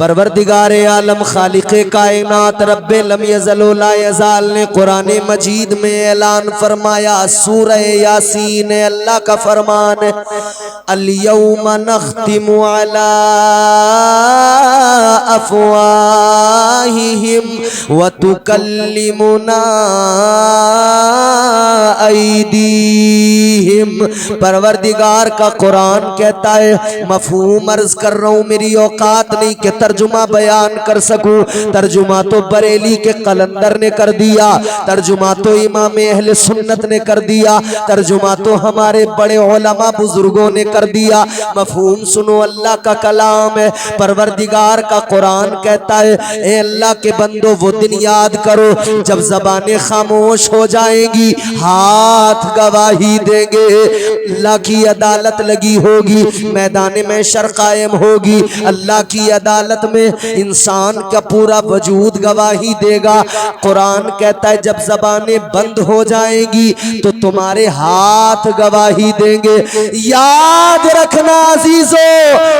परवरदिगार आलम खालिक़े कायनात रब्बे लम यज़ल व ला यज़ाल ने कुरान मजीद में ऐलान फरमाया। सूरह यासीन अल्लाह का फरमान है, अल यौमा नख्तिमु अला अफ़वाहिहिम व तुकल्लिमुना ऐदीहिम। परवरदिगार का कुरान कहता है, मफ़हूम अर्ज कर रहा हूँ, मेरी औकात नहीं कि तर्जुमा बयान कर सकूं। तर्जुमा तो बरेली के कलंदर ने कर दिया, तर्जुमा तो इमाम अहले सुन्नत ने कर दिया, तर्जुमा तो हमारे बड़े उलमा बुजुर्गों ने कर दिया। मफहूम सुनो, अल्लाह का कलाम है। परवरदिगार का कुरान कहता है, ए अल्लाह के बंदो वो दिन याद करो जब ज़बानें खामोश हो जाएंगी, हाथ गवाही देंगे, अल्लाह की अदालत लगी होगी, मैदान में शर कायम होगी, अल्लाह की अदालत में इंसान का पूरा वजूद गवाही देगा। कुरान कहता है जब ज़बानें बंद हो जाएंगी तो तुम्हारे हाथ गवाही देंगे। याद रखना अजीजो,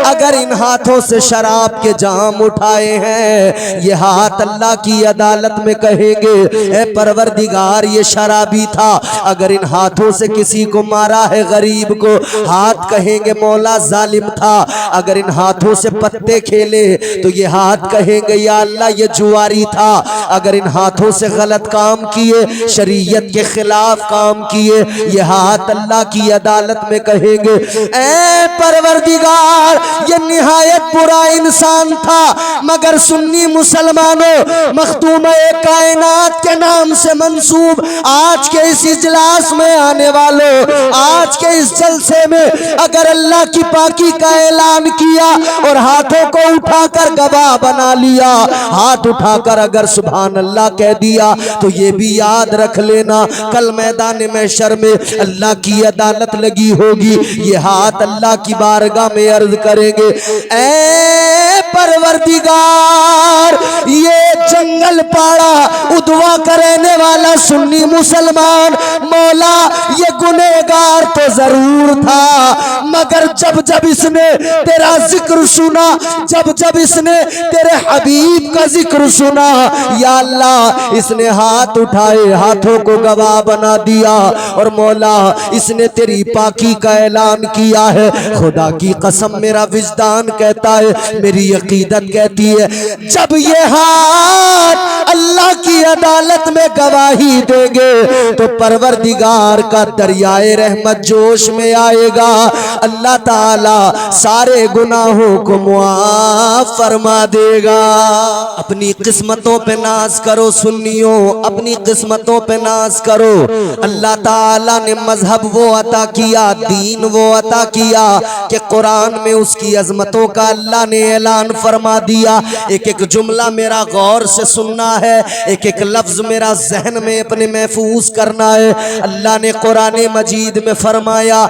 अगर इन हाथों से शराब के जाम उठाए हैं, ये हाथ अल्लाह की अदालत में कहेंगे, ए परवरदिगार ये शराबी था। अगर इन हाथों से किसी को मारा है गरीब को, हाथ कहेंगे मौला जालिम था। अगर इन हाथों से पत्ते खेले तो ये हाथ कहेंगे या अल्लाह ये जुआरी था। अगर इन हाथों से गलत काम किए, शरीयत के खिलाफ काम किए, ये हाथ अल्लाह की अदालत में कहेंगे, ए परवरदिगार ये निहायत बुरा इंसान था। मगर सुन्नी मुसलमानों, मखदूम कायनात के नाम से मंसूब आज के इस इजलास में आने वालों, आज के इस जलसे में अगर अल्लाह की पाकी का ऐलान किया और हाथों को उठाकर गवाह बना लिया, हाथ उठाकर अगर सुभान अल्लाह कह दिया, तो ये भी याद रख लेना कल मैदान महशर में अल्लाह की अदालत लगी होगी। ये हाथ अल्लाह की बारगाह में अर्ज करेंगे, ए परवरदिगार ये जंगल पाड़ा उदवा करने वाला सुन्नी मुसलमान, मौला ये गुनहगार तो जरूर था, मगर जब जब इसने तेरा जिक्र सुना, जब जब इसने तेरे हबीब का जिक्र सुना, या अल्लाह इसने हाथ उठाए, हाथों को गवाह बना दिया। और मौला इसने तेरी पाकी का ऐलान किया है। खुदा की कसम मेरा विजदान कहता है, मेरी अकीदत कहती है, जब ये हाथ अल्लाह की अदालत में गवाही देंगे तो परवरदिगार का दरियाए रहमत जोश में आएगा। अल्लाह ताला सारे गुनाहों को मुआफ फरमा देगा। अपनी किस्मतों पे नाज करो सुन्नियों, अपनी किस्मतों पे नाज करो। अल्लाह ताला ने मजहब वो अता किया, दीन वो अता किया कि कुरान में उसकी अजमतों का अल्लाह ने ऐलान फरमा दिया। एक एक जुमला मेरा गौर से सुनना है, एक एक लफ्ज मेरा जहन में अपने महफूज करना है। अल्लाह ने कुरान मजीद में फरमाया,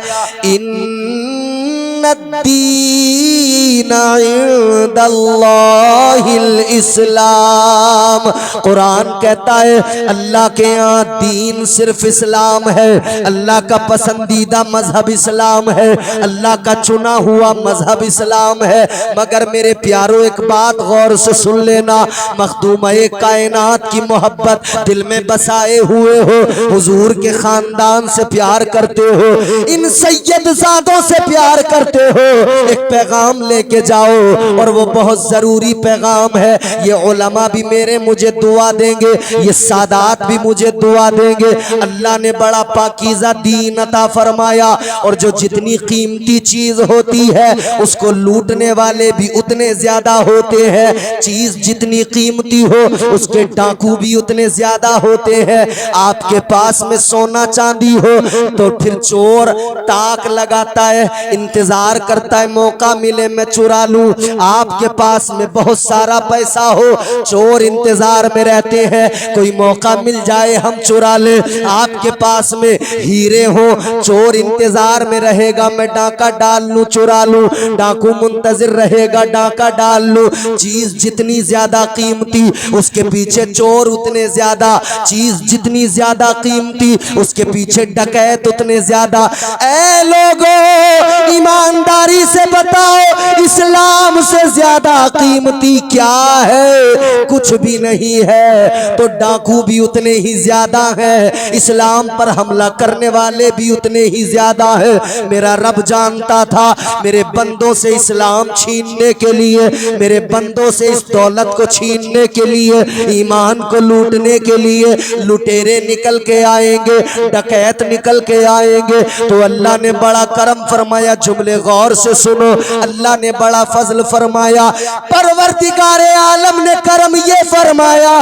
इस्लाम। कुरान कहता है अल्लाह के यहाँ दीन सिर्फ इस्लाम है, अल्लाह का पसंदीदा मजहब इस्लाम है, अल्लाह का चुना हुआ मजहब इस्लाम है। मगर मेरे प्यारों एक बात गौर से सुन लेना, मखदूम-ए कायनात की मोहब्बत दिल में बसाए हुए हो, हुजूर के खानदान से प्यार करते हो, इन सैयदजादों से प्यार करते हो, एक पैगाम लेके जाओ और वो बहुत जरूरी पैगाम है। ये उलमा भी मेरे मुझे दुआ देंगे, ये सादात भी मुझे दुआ देंगे। अल्लाह ने बड़ा पाकीज़ा दीन अता फरमाया और जो जितनी कीमती चीज होती है उसको लूटने वाले भी उतने ज्यादा होते हैं। चीज जितनी कीमती हो उसके डाकू भी उतने ज्यादा होते हैं। आपके पास में सोना चांदी हो तो फिर चोर ताक लगाता है, इंतजार करता है मौका मिले मैं चुरा लूं। आपके पास में बहुत सारा पैसा हो, चोर इंतजार में रहते हैं कोई मौका मिल जाए हम चुरा ले। आपके पास में हीरे हो, चोर इंतजार में रहेगा मैं डाका डाल लूं चुरा लूं, डाकू मुंतजिर रहेगा डाका डाल लूं। चीज जितनी ज्यादा कीमती उसके पीछे चोर उतने ज्यादा, चीज जितनी ज्यादा कीमती उसके पीछे डकैत उतने ज्यादा। ऐ लोगों ईमान ईमानदारी से बताओ इस्लाम से ज्यादा कीमती क्या है? कुछ भी नहीं है। तो डाकू भी उतने ही ज्यादा हैं, इस्लाम पर हमला करने वाले भी उतने ही ज्यादा है। मेरा रब जानता था मेरे बंदों से इस्लाम छीनने के लिए, मेरे बंदों से इस दौलत को छीनने के लिए, ईमान को लूटने के लिए लुटेरे निकल के आएंगे, डकैत निकल के आएंगे। तो अल्लाह ने बड़ा करम फरमाया। जुमले गौर से सुनो, अल्लाह ने बड़ा फजल फरमाया। परवरदिगार आलम ने करम ये फरमाया,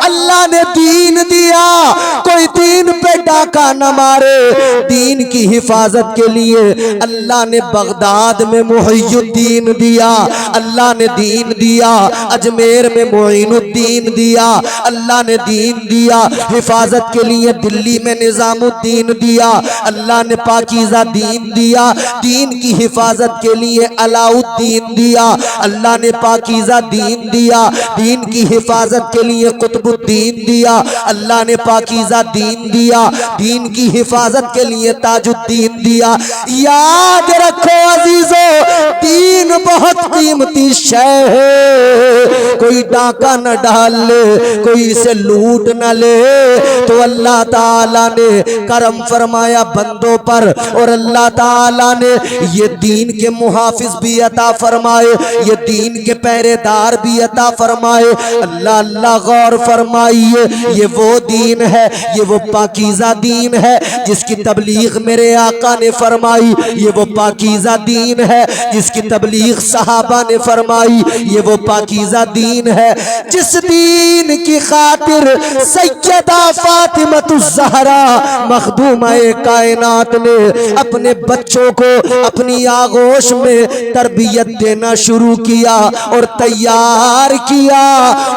अल्लाह ने दीन दिया, कोई दीन पे डाका न मारे। दीन की हिफाजत के लिए अल्लाह ने बगदाद में मुहियुद्दीन दिया, अल्लाह ने दीन दिया। अजमेर में मोइनुद्दीन दिया, अल्लाह ने दीन दिया। हिफाजत के लिए दिल्ली में निजामुद्दीन दिया, अल्लाह ने पाकीज़ा दीन दिया। दीन की हिफाजत के लिए अलाउद्दीन दिया, अल्लाह ने पाकीज़ा दीन दिया। दीन की हिफाजत के लिए कुतुबुद्दीन दिया, अल्लाह ने पाकीज़ा दीन दिया। दीन की हिफाजत के लिए ताजुद्दीन दिया। याद रखो अजीजों, दीन बहुत कीमती शय है। कोई डाका न डाल ले, कोई इसे लूट न ले। तो अल्लाह ताला ने करम फरमाया बंदों पर, और अल्लाह ताला ने ये दीन के मुहाफिज भी अता फरमाए, ये दीन के पहरेदार भी अता फरमाए। अल्लाह अल्लाह गौर फरमाइए, ये वो दीन है, ये वो पाकीज़ा दीन है जिसकी तबलीग मेरे आका ने फरमाई। ये वो पाकीज़ा दीन है जिसकी तबलीग सहाबा ने फरमाई। ये वो पाकीज़ा दीन है जिस दीन की खातिर सैयदा फातिमतुज़्ज़हरा मखदूमा-ए कायनात ने अपने बच्चों को अपनी आगोश में तरबियत देना शुरू किया और तैयार किया,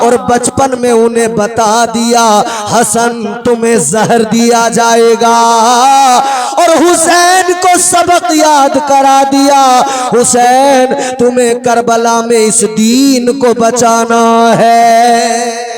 और बचपन में उन्हें बता दिया हसन तुम्हें जहर दिया जाएगा, और हुसैन को सबक याद करा दिया, हुसैन तुम्हें करबला में इस दीन को बचाना है।